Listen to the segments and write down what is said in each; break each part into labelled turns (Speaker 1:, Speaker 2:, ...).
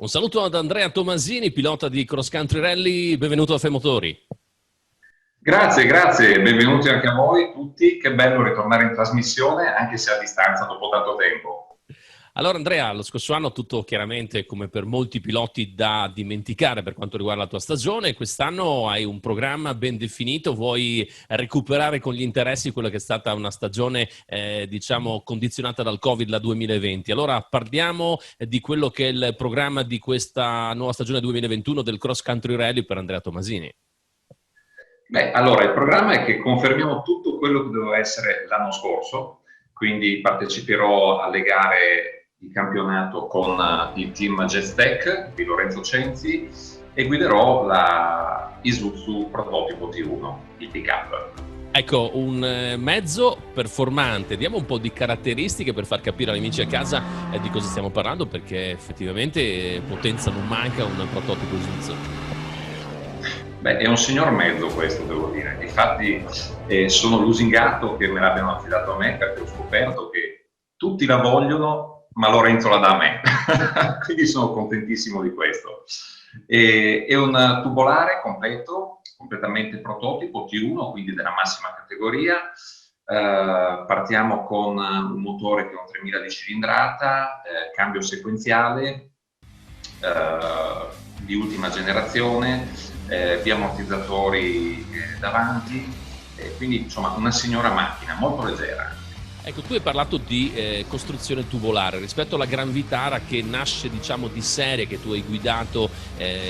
Speaker 1: Un saluto ad Andrea Tomasini, pilota di Cross Country Rally, benvenuto a Femotori.
Speaker 2: Grazie, benvenuti anche a voi tutti, che bello ritornare in trasmissione anche se a distanza dopo tanto tempo.
Speaker 1: Allora Andrea, lo scorso anno tutto chiaramente come per molti piloti da dimenticare per quanto riguarda la tua stagione, quest'anno hai un programma ben definito, vuoi recuperare con gli interessi quella che è stata una stagione diciamo condizionata dal Covid, la 2020. Allora parliamo di quello che è il programma di questa nuova stagione 2021 del Cross Country Rally per Andrea Tomasini.
Speaker 2: Allora il programma è che confermiamo tutto quello che doveva essere l'anno scorso, quindi parteciperò alle gare di campionato con il team Jetstack di Lorenzo Cenzi e guiderò la Isuzu prototipo T1, il pick-up.
Speaker 1: Ecco, un mezzo performante. Diamo un po' di caratteristiche per far capire agli amici a casa di cosa stiamo parlando, perché effettivamente potenza non manca un prototipo Isuzu.
Speaker 2: È un signor mezzo questo, devo dire. Infatti sono lusingato che me l'abbiano affidato a me, perché ho scoperto che tutti la vogliono, ma Lorenzo la dà a me. Quindi sono contentissimo di questo. È un tubolare completo, completamente prototipo T1, quindi della massima categoria. Partiamo con un motore che ha un 3000 di cilindrata, cambio sequenziale di ultima generazione, biammortizzatori davanti, quindi insomma una signora macchina molto leggera.
Speaker 1: Ecco, tu hai parlato di costruzione tubolare rispetto alla Gran Vitara che nasce diciamo di serie, che tu hai guidato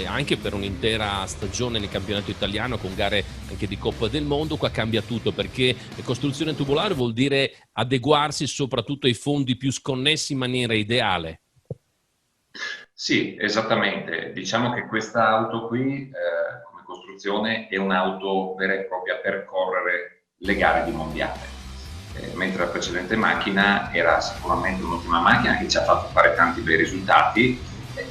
Speaker 1: anche per un'intera stagione nel campionato italiano con gare anche di Coppa del Mondo. Qua cambia tutto perché costruzione tubolare vuol dire adeguarsi soprattutto ai fondi più sconnessi in maniera ideale.
Speaker 2: Sì, esattamente. Diciamo che questa auto qui come costruzione è un'auto vera e propria per correre le gare di mondiale. Mentre la precedente macchina era sicuramente un'ottima macchina che ci ha fatto fare tanti bei risultati,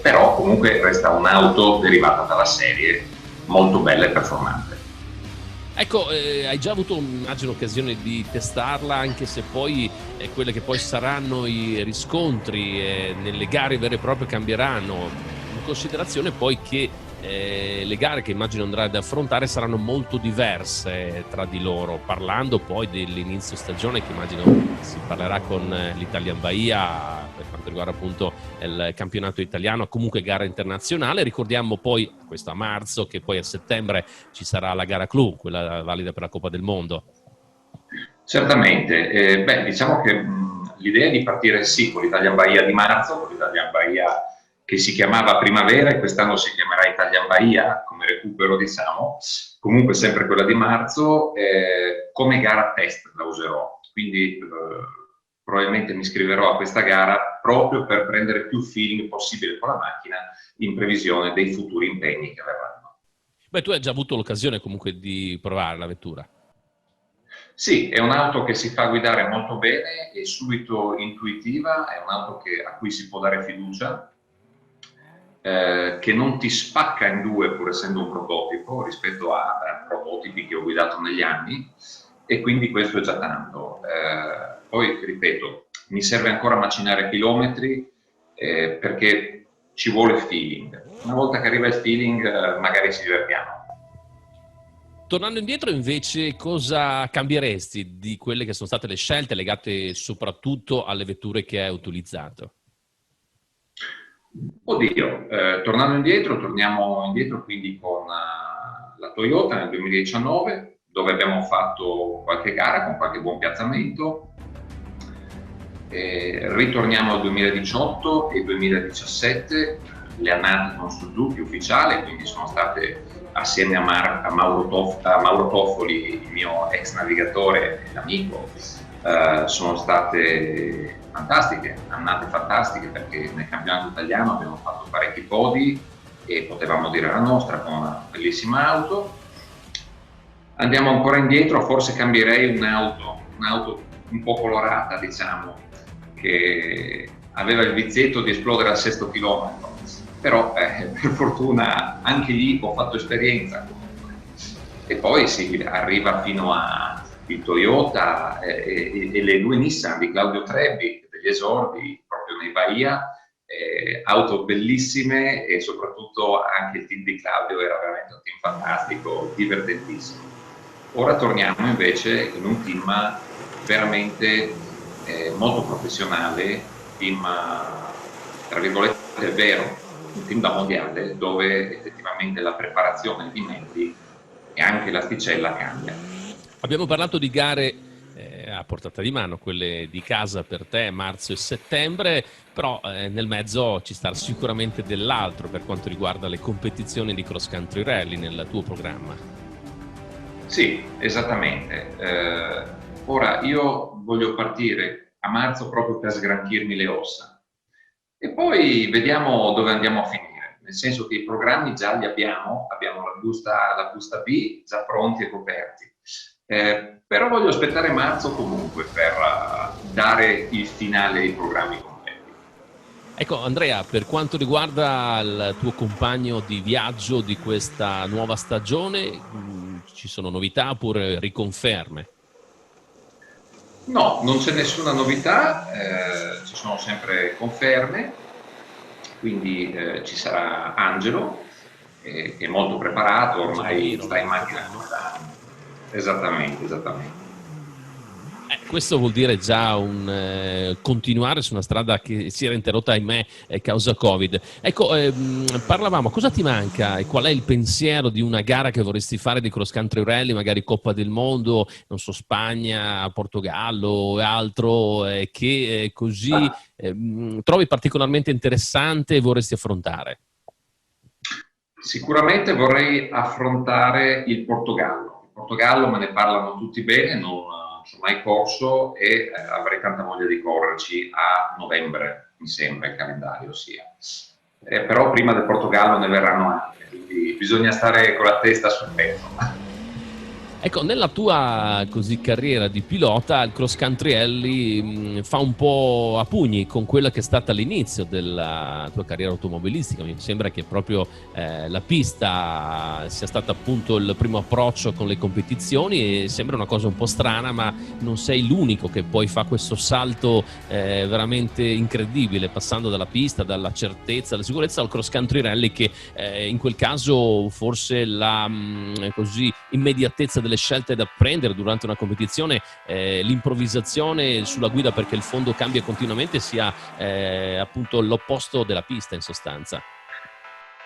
Speaker 2: però comunque resta un'auto derivata dalla serie, molto bella e performante.
Speaker 1: Ecco, hai già avuto immagino occasione di testarla, anche se poi quelle che poi saranno i riscontri nelle gare vere e proprie cambieranno, in considerazione poi che le gare che immagino andrai ad affrontare saranno molto diverse tra di loro, parlando poi dell'inizio stagione che immagino si parlerà con l'Italian Bahia per quanto riguarda appunto il campionato italiano, comunque gara internazionale. Ricordiamo poi questo a marzo, che poi a settembre ci sarà la gara clou, quella valida per la Coppa del Mondo.
Speaker 2: Certamente, diciamo che l'idea è di partire sì con l'Italian Bahia di marzo, con l'Italian Bahia che si chiamava Primavera e quest'anno si chiamerà Italian Bahia, come recupero diciamo, comunque sempre quella di marzo, come gara test la userò, quindi probabilmente mi iscriverò a questa gara proprio per prendere più feeling possibile con la macchina in previsione dei futuri impegni che verranno.
Speaker 1: Tu hai già avuto l'occasione comunque di provare la vettura.
Speaker 2: Sì, è un'auto che si fa guidare molto bene, è subito intuitiva, è un'auto a cui si può dare fiducia, che non ti spacca in due pur essendo un prototipo rispetto a prototipi che ho guidato negli anni, e quindi questo è già tanto. Poi ripeto, mi serve ancora macinare chilometri perché ci vuole feeling. Una volta che arriva il feeling magari ci divertiamo.
Speaker 1: Tornando indietro invece, cosa cambieresti di quelle che sono state le scelte legate soprattutto alle vetture che hai utilizzato?
Speaker 2: Oddio, torniamo indietro quindi con la Toyota nel 2019, dove abbiamo fatto qualche gara con qualche buon piazzamento. Ritorniamo al 2018 e 2017, le annate con Suzuki ufficiale, quindi sono state assieme a Mauro Toffoli, il mio ex navigatore e amico, sono state fantastiche, annate fantastiche, perché nel campionato italiano abbiamo fatto parecchi podi e potevamo dire la nostra con una bellissima auto. Andiamo ancora indietro, forse cambierei un'auto un po' colorata, diciamo, che aveva il vizietto di esplodere al 6° chilometro, però per fortuna anche lì ho fatto esperienza comunque. E poi si arriva fino a il Toyota e le due Nissan di Claudio Trebbi, degli esordi proprio nei Bahia, auto bellissime e soprattutto anche il team di Claudio era veramente un team fantastico, divertentissimo. Ora torniamo invece in un team veramente molto professionale, team tra virgolette vero, un team da mondiale dove effettivamente la preparazione di mezzi e anche l'asticella cambia.
Speaker 1: Abbiamo parlato di gare a portata di mano, quelle di casa per te, marzo e settembre, però nel mezzo ci sta sicuramente dell'altro per quanto riguarda le competizioni di cross country rally nel tuo programma.
Speaker 2: Sì, esattamente. Ora io voglio partire a marzo proprio per sgranchirmi le ossa e poi vediamo dove andiamo a finire, nel senso che i programmi già li abbiamo la busta B già pronti e coperti. Però voglio aspettare marzo comunque per dare il finale ai programmi completi.
Speaker 1: Ecco Andrea, per quanto riguarda il tuo compagno di viaggio di questa nuova stagione, ci sono novità oppure riconferme?
Speaker 2: No, non c'è nessuna novità, ci sono sempre conferme, quindi ci sarà Angelo, che è molto preparato, ormai sta in macchina come da anni. Esattamente.
Speaker 1: Questo vuol dire già un continuare su una strada che si era interrotta, ahimè, causa Covid. Ecco, parlavamo, cosa ti manca e qual è il pensiero di una gara che vorresti fare di cross country rally, magari Coppa del Mondo, non so, Spagna, Portogallo e altro, che così trovi particolarmente interessante e vorresti affrontare?
Speaker 2: Sicuramente vorrei affrontare il Portogallo. Il Portogallo me ne parlano tutti bene, non sono mai corso e avrei tanta voglia di correrci a novembre, mi sembra il calendario sia. Però prima del Portogallo ne verranno altre, quindi bisogna stare con la testa sul pezzo.
Speaker 1: Ecco, nella tua così carriera di pilota, il cross country rally fa un po' a pugni con quella che è stata l'inizio della tua carriera automobilistica. Mi sembra che proprio la pista sia stata appunto il primo approccio con le competizioni e sembra una cosa un po' strana, ma non sei l'unico che poi fa questo salto veramente incredibile, passando dalla pista, dalla certezza, dalla sicurezza al cross country rally che in quel caso forse la così immediatezza delle scelte da prendere durante una competizione, l'improvvisazione sulla guida perché il fondo cambia continuamente sia appunto l'opposto della pista in sostanza.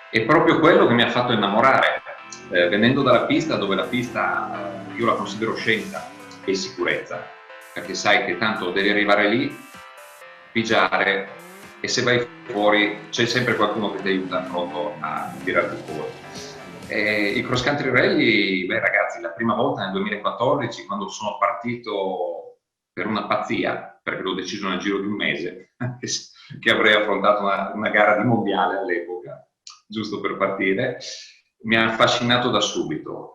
Speaker 2: È proprio quello che mi ha fatto innamorare, venendo dalla pista, dove la pista io la considero scienza e sicurezza, perché sai che tanto devi arrivare lì, pigiare e se vai fuori c'è sempre qualcuno che ti aiuta pronto a tirarti fuori. Il cross country rally, beh ragazzi, la prima volta nel 2014 quando sono partito per una pazzia, perché l'ho deciso nel giro di un mese, che avrei affrontato una gara di mondiale all'epoca, giusto per partire, mi ha affascinato da subito.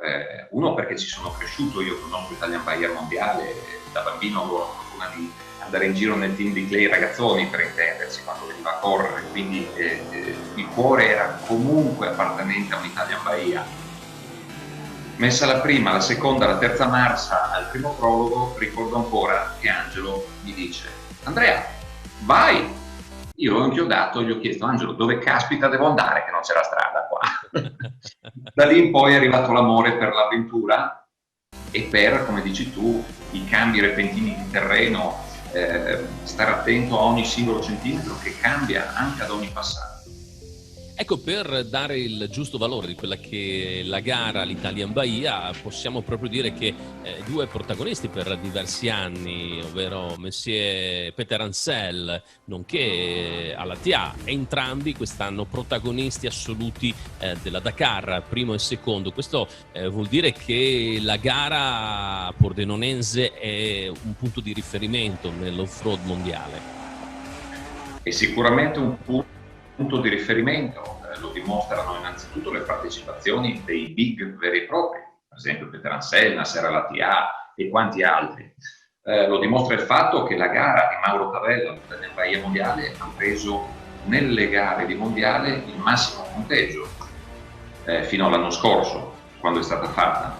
Speaker 2: Uno perché ci sono cresciuto, io conosco Italian Bayer mondiale, da bambino avevo la fortuna di andare in giro nel team di Clay Ragazzoni, per intendersi, quando veniva a correre, quindi il cuore era comunque appartenente a un'Italian Bayer. Messa la prima, la seconda, la terza marcia al primo prologo, ricordo ancora che Angelo mi dice: Andrea, vai! Io ho inchiodato, gli ho chiesto: Angelo, dove caspita devo andare che non c'era strada qua? Da lì in poi è arrivato l'amore per l'avventura e per, come dici tu, i cambi repentini di terreno, stare attento a ogni singolo centimetro che cambia anche ad ogni passaggio.
Speaker 1: Ecco, per dare il giusto valore di quella che è la gara, l'Italian Baia, possiamo proprio dire che due protagonisti per diversi anni, ovvero Messier Peter Ansel, nonché Alatia, entrambi quest'anno protagonisti assoluti della Dakar, primo e secondo. Questo vuol dire che la gara pordenonense è un punto di riferimento nell'off-road mondiale.
Speaker 2: È sicuramente un punto di riferimento, lo dimostrano innanzitutto le partecipazioni dei big veri e propri, per esempio Peter Ansel, Nasser Al-Attiyah e quanti altri. Lo dimostra il fatto che la gara di Mauro Tavella nel Baia Mondiale ha preso nelle gare di Mondiale il massimo punteggio fino all'anno scorso, quando è stata fatta.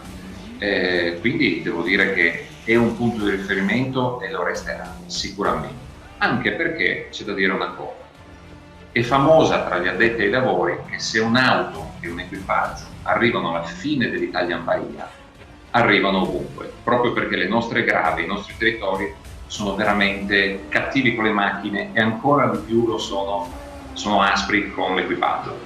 Speaker 2: Quindi devo dire che è un punto di riferimento e lo resterà sicuramente, anche perché c'è da dire una cosa. È famosa tra gli addetti ai lavori che se un'auto e un equipaggio arrivano alla fine dell'Italian Bahia, arrivano ovunque, proprio perché le nostre grave, i nostri territori sono veramente cattivi con le macchine e ancora di più lo sono aspri con l'equipaggio.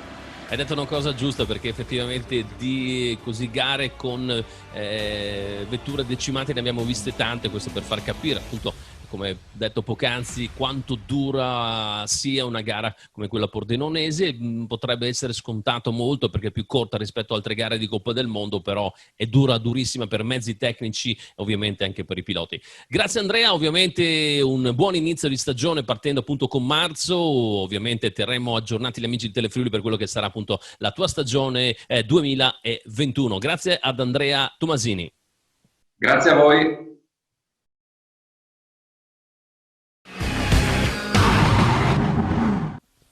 Speaker 1: Hai detto una cosa giusta, perché effettivamente di così gare con vetture decimate ne abbiamo viste tante, questo per far capire appunto, come detto poc'anzi, quanto dura sia una gara come quella pordenonese. Potrebbe essere scontato molto perché è più corta rispetto a altre gare di Coppa del Mondo, però è durissima per mezzi tecnici e ovviamente anche per i piloti. Grazie Andrea, ovviamente un buon inizio di stagione partendo appunto con marzo. Ovviamente terremo aggiornati gli amici di Telefriuli per quello che sarà appunto la tua stagione 2021. Grazie ad Andrea Tomasini.
Speaker 2: Grazie a voi.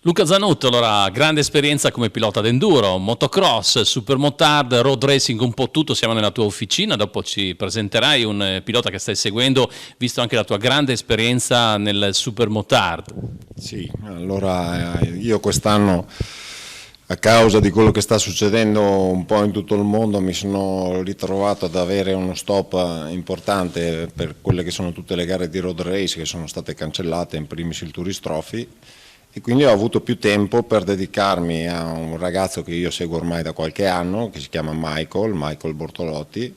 Speaker 3: Luca Zanotto, allora, grande esperienza come pilota d'enduro, motocross, supermotard, road racing, un po' tutto. Siamo nella tua officina, dopo ci presenterai un pilota che stai seguendo, visto anche la tua grande esperienza nel supermotard.
Speaker 4: Sì, allora io quest'anno, a causa di quello che sta succedendo un po' in tutto il mondo, mi sono ritrovato ad avere uno stop importante per quelle che sono tutte le gare di road race che sono state cancellate, in primis il Tourist Trophy, e quindi ho avuto più tempo per dedicarmi a un ragazzo che io seguo ormai da qualche anno, che si chiama Michael Bortolotti.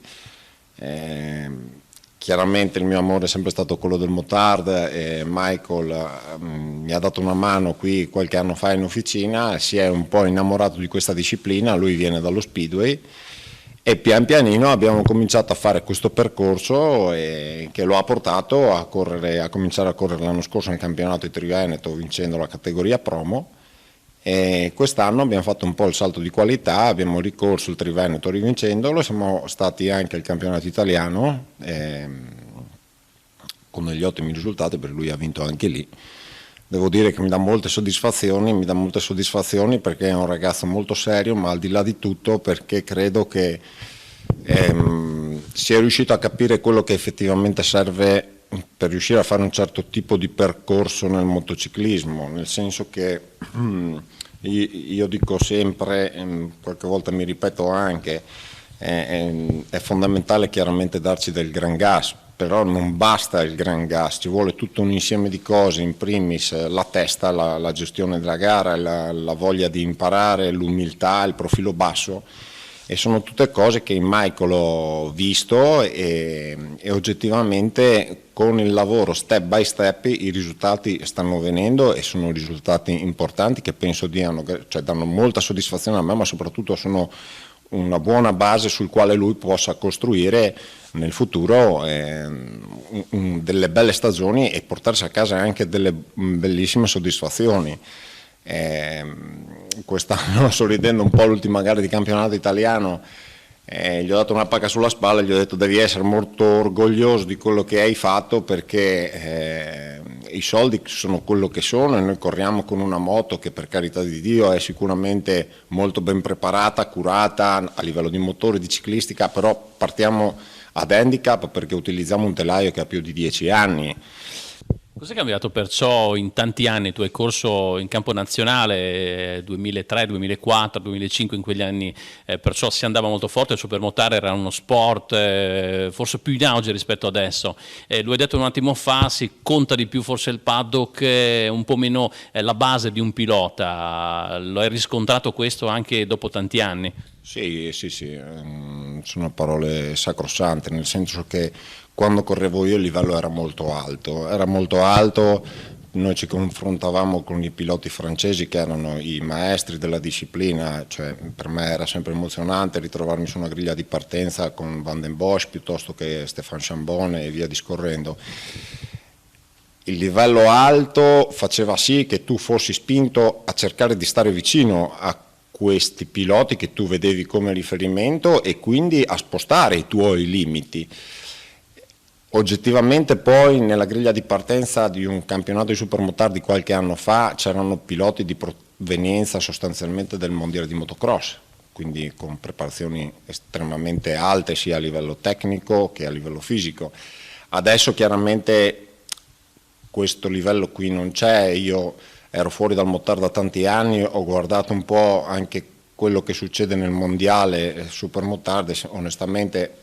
Speaker 4: Chiaramente il mio amore è sempre stato quello del motard e Michael mi ha dato una mano qui qualche anno fa in officina, si è un po' innamorato di questa disciplina, lui viene dallo Speedway e pian pianino abbiamo cominciato a fare questo percorso che lo ha portato a cominciare a correre l'anno scorso nel campionato di Triveneto vincendo la categoria promo, e quest'anno abbiamo fatto un po' il salto di qualità, abbiamo ricorso il Triveneto rivincendolo, siamo stati anche al campionato italiano con degli ottimi risultati, per lui ha vinto anche lì. Devo dire che mi dà molte soddisfazioni perché è un ragazzo molto serio, ma al di là di tutto perché credo che sia riuscito a capire quello che effettivamente serve per riuscire a fare un certo tipo di percorso nel motociclismo, nel senso che io dico sempre, qualche volta mi ripeto anche, è fondamentale chiaramente darci del gran gas, però non basta il gran gas, ci vuole tutto un insieme di cose, in primis la testa, la gestione della gara, la voglia di imparare, l'umiltà, il profilo basso, e sono tutte cose che in Michael ho visto e oggettivamente con il lavoro step by step i risultati stanno venendo e sono risultati importanti che penso danno molta soddisfazione a me, ma soprattutto sono una buona base sul quale lui possa costruire nel futuro delle belle stagioni e portarsi a casa anche delle bellissime soddisfazioni. Quest'anno, sorridendo un po' l'ultima gara di campionato italiano, gli ho dato una pacca sulla spalla e gli ho detto devi essere molto orgoglioso di quello che hai fatto, perché i soldi sono quello che sono e noi corriamo con una moto che, per carità di Dio, è sicuramente molto ben preparata, curata a livello di motore, di ciclistica, però partiamo ad handicap perché utilizziamo un telaio che ha più di 10 anni.
Speaker 3: Cos'è cambiato perciò in tanti anni? Tu hai corso in campo nazionale 2003, 2004, 2005, in quegli anni perciò si andava molto forte, il supermotare era uno sport forse più in auge rispetto adesso. Lo hai detto un attimo fa, si conta di più forse il paddock, un po' meno la base di un pilota. Lo hai riscontrato questo anche dopo tanti anni?
Speaker 4: Sì, sono parole sacrosante, nel senso che quando correvo io il livello era molto alto, noi ci confrontavamo con i piloti francesi che erano i maestri della disciplina, cioè per me era sempre emozionante ritrovarmi su una griglia di partenza con Van den Bosch piuttosto che Stéphane Chambon e via discorrendo. Il livello alto faceva sì che tu fossi spinto a cercare di stare vicino a questi piloti che tu vedevi come riferimento e quindi a spostare i tuoi limiti. Oggettivamente poi nella griglia di partenza di un campionato di supermotard di qualche anno fa c'erano piloti di provenienza sostanzialmente del mondiale di motocross, quindi con preparazioni estremamente alte sia a livello tecnico che a livello fisico. Adesso chiaramente questo livello qui non c'è, io ero fuori dal motard da tanti anni, ho guardato un po' anche quello che succede nel mondiale supermotard e onestamente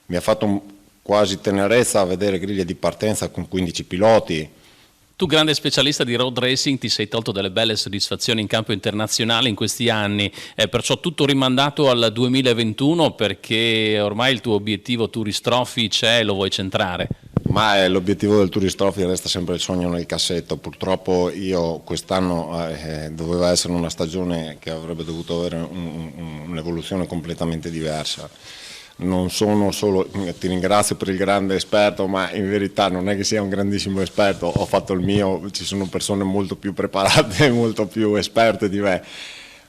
Speaker 4: mi ha fatto quasi tenerezza a vedere griglie di partenza con 15 piloti.
Speaker 3: Tu, grande specialista di road racing, ti sei tolto delle belle soddisfazioni in campo internazionale in questi anni, perciò tutto rimandato al 2021 perché ormai il tuo obiettivo Tourist Trophy c'è e lo vuoi centrare.
Speaker 4: Ma l'obiettivo del Tourist Trophy resta sempre il sogno nel cassetto. Purtroppo io quest'anno doveva essere una stagione che avrebbe dovuto avere un'evoluzione completamente diversa. Non sono solo, ti ringrazio per il grande esperto, ma in verità non è che sia un grandissimo esperto, ho fatto il mio, ci sono persone molto più preparate, molto più esperte di me.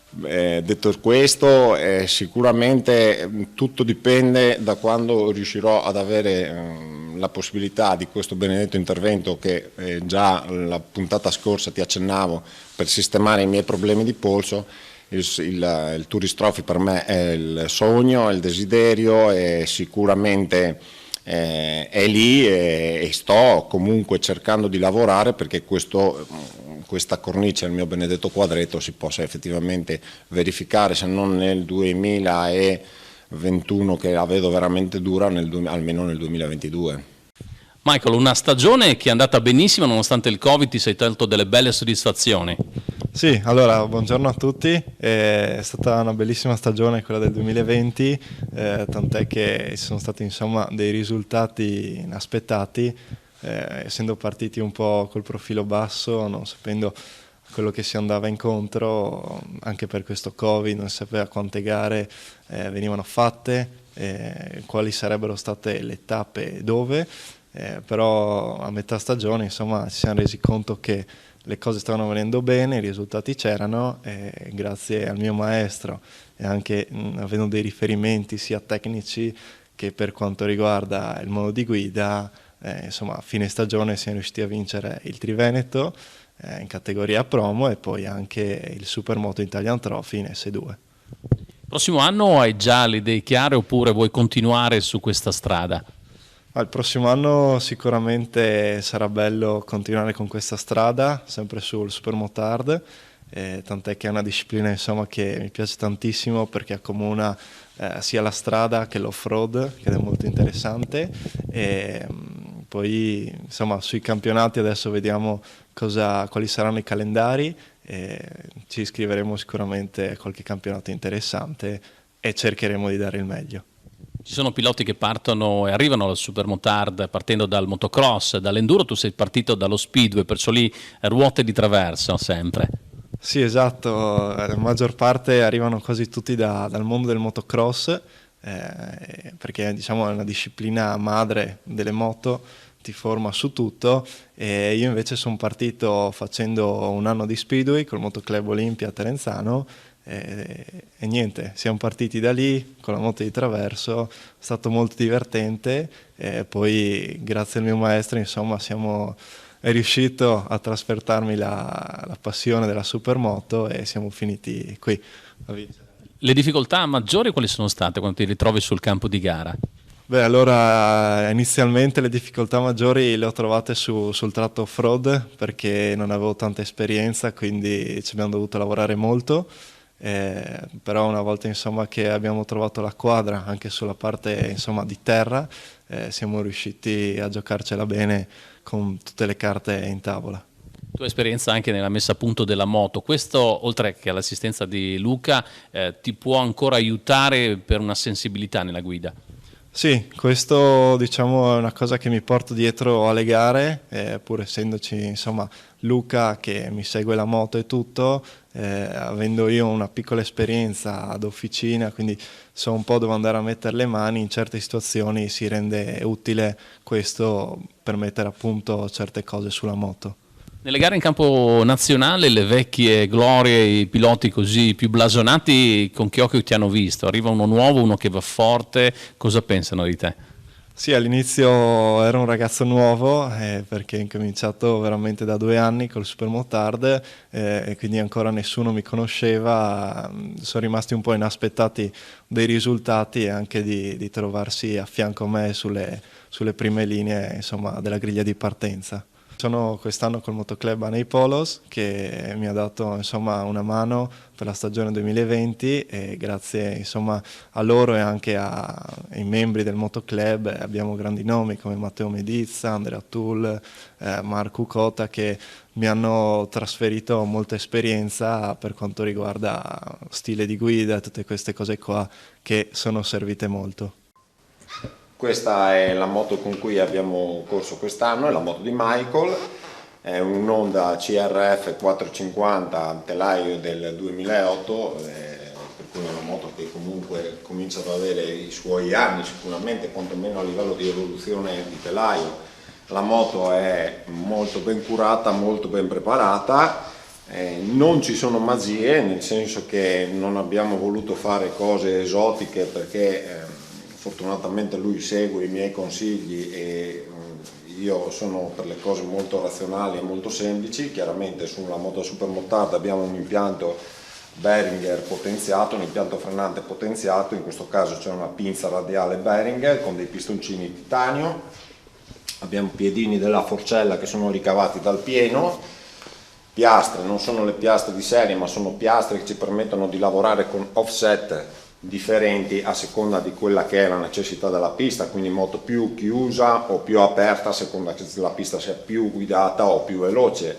Speaker 4: Detto questo, sicuramente tutto dipende da quando riuscirò ad avere la possibilità di questo benedetto intervento che già la puntata scorsa ti accennavo per sistemare i miei problemi di polso. Il Tourist Trophy per me è il sogno, è il desiderio e sicuramente è lì e sto comunque cercando di lavorare perché questa cornice, il mio benedetto quadretto, si possa effettivamente verificare, se non nel 2021 che la vedo veramente dura, almeno nel 2022.
Speaker 3: Michael, una stagione che è andata benissimo nonostante il Covid, ti sei tolto delle belle soddisfazioni.
Speaker 5: Sì, allora buongiorno a tutti, è stata una bellissima stagione quella del 2020, tant'è che ci sono stati insomma dei risultati inaspettati, essendo partiti un po' col profilo basso, non sapendo quello che si andava incontro, anche per questo Covid non si sapeva quante gare venivano fatte, quali sarebbero state le tappe e dove, però a metà stagione insomma ci siamo resi conto che le cose stavano venendo bene, i risultati c'erano e grazie al mio maestro e anche avendo dei riferimenti sia tecnici che per quanto riguarda il modo di guida, insomma a fine stagione siamo riusciti a vincere il Triveneto in categoria promo e poi anche il Supermoto Italian Trophy in S2.
Speaker 3: Prossimo anno hai già le idee chiare oppure vuoi continuare su questa strada?
Speaker 5: Il prossimo anno sicuramente sarà bello continuare con questa strada, sempre sul Supermotard, tant'è che è una disciplina insomma, che mi piace tantissimo perché accomuna sia la strada che l'off-road, che è molto interessante, e poi insomma, sui campionati adesso vediamo quali saranno i calendari, ci iscriveremo sicuramente a qualche campionato interessante e cercheremo di dare il meglio.
Speaker 3: Ci sono piloti che partono e arrivano al Supermotard partendo dal motocross, dall'enduro, tu sei partito dallo speedway, perciò lì ruote di traverso sempre.
Speaker 5: Sì, esatto, la maggior parte arrivano quasi tutti dal mondo del motocross, perché diciamo è una disciplina madre delle moto, ti forma su tutto, e io invece sono partito facendo un anno di speedway col Motoclub Olimpia a Terenzano, e niente, siamo partiti da lì con la moto di traverso, è stato molto divertente e poi grazie al mio maestro insomma è riuscito a trasfertarmi la passione della supermoto e siamo finiti qui a vincere.
Speaker 3: Le difficoltà maggiori quali sono state quando ti ritrovi sul campo di gara?
Speaker 5: Beh, allora inizialmente le difficoltà maggiori le ho trovate sul tratto off-road perché non avevo tanta esperienza, quindi ci abbiamo dovuto lavorare molto. Però una volta insomma, che abbiamo trovato la quadra anche sulla parte insomma, di terra, siamo riusciti a giocarcela bene con tutte le carte in tavola.
Speaker 3: Tu hai esperienza anche nella messa a punto della moto, questo oltre che all'assistenza di Luca ti può ancora aiutare per una sensibilità nella guida?
Speaker 5: Sì, questo diciamo è una cosa che mi porto dietro alle gare, pur essendoci insomma Luca che mi segue la moto e tutto, avendo io una piccola esperienza ad officina, quindi so un po' dove andare a mettere le mani, in certe situazioni si rende utile questo per mettere a punto certe cose sulla moto.
Speaker 3: Nelle gare in campo nazionale, le vecchie glorie, i piloti così più blasonati, con che occhio ti hanno visto? Arriva uno nuovo, uno che va forte, cosa pensano di te?
Speaker 5: Sì, all'inizio ero un ragazzo nuovo perché ho incominciato veramente da 2 anni col Supermotard e quindi ancora nessuno mi conosceva, sono rimasti un po' inaspettati dei risultati e anche di trovarsi a fianco a me sulle prime linee insomma, della griglia di partenza. Sono quest'anno col motoclub Anei Polos che mi ha dato insomma una mano per la stagione 2020 e grazie insomma a loro e anche ai membri del motoclub abbiamo grandi nomi come Matteo Medizza, Andrea Tull, Marco Cota che mi hanno trasferito molta esperienza per quanto riguarda stile di guida e tutte queste cose qua che sono servite molto.
Speaker 4: Questa è la moto con cui abbiamo corso quest'anno, è la moto di Michael, è un Honda CRF 450 telaio del 2008, per cui è una moto che comunque comincia ad avere i suoi anni sicuramente, quantomeno a livello di evoluzione di telaio. La moto è molto ben curata, molto ben preparata, non ci sono magie, nel senso che non abbiamo voluto fare cose esotiche perché fortunatamente lui segue i miei consigli e io sono per le cose molto razionali e molto semplici. Chiaramente sulla moto Super Motard abbiamo un impianto Behringer potenziato, un impianto frenante potenziato, in questo caso c'è una pinza radiale Behringer con dei pistoncini in titanio, abbiamo piedini della Forcella che sono ricavati dal pieno, piastre, non sono le piastre di serie ma sono piastre che ci permettono di lavorare con offset differenti a seconda di quella che è la necessità della pista, quindi moto più chiusa o più aperta a seconda che la pista sia più guidata o più veloce.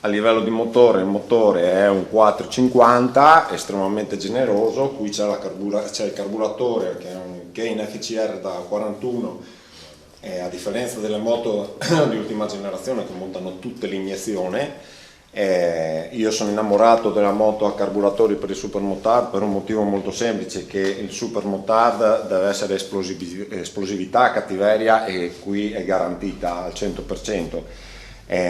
Speaker 4: A livello di motore, il motore è un 450 estremamente generoso, qui c'è il carburatore che è un Gain FCR da 41 e a differenza delle moto di ultima generazione che montano tutte l'iniezione. Io sono innamorato della moto a carburatori per il Super Motard per un motivo molto semplice, che il Super Motard deve essere esplosività, cattiveria e qui è garantita al 100%.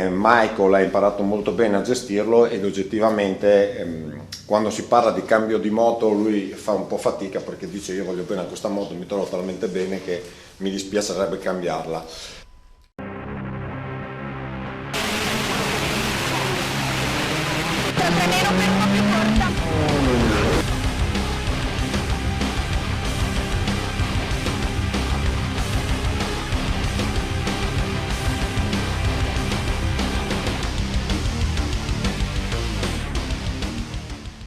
Speaker 4: Michael ha imparato molto bene a gestirlo ed oggettivamente quando si parla di cambio di moto lui fa un po' fatica perché dice io voglio bene a questa moto, mi trovo talmente bene che mi dispiacerebbe cambiarla.
Speaker 6: Nero per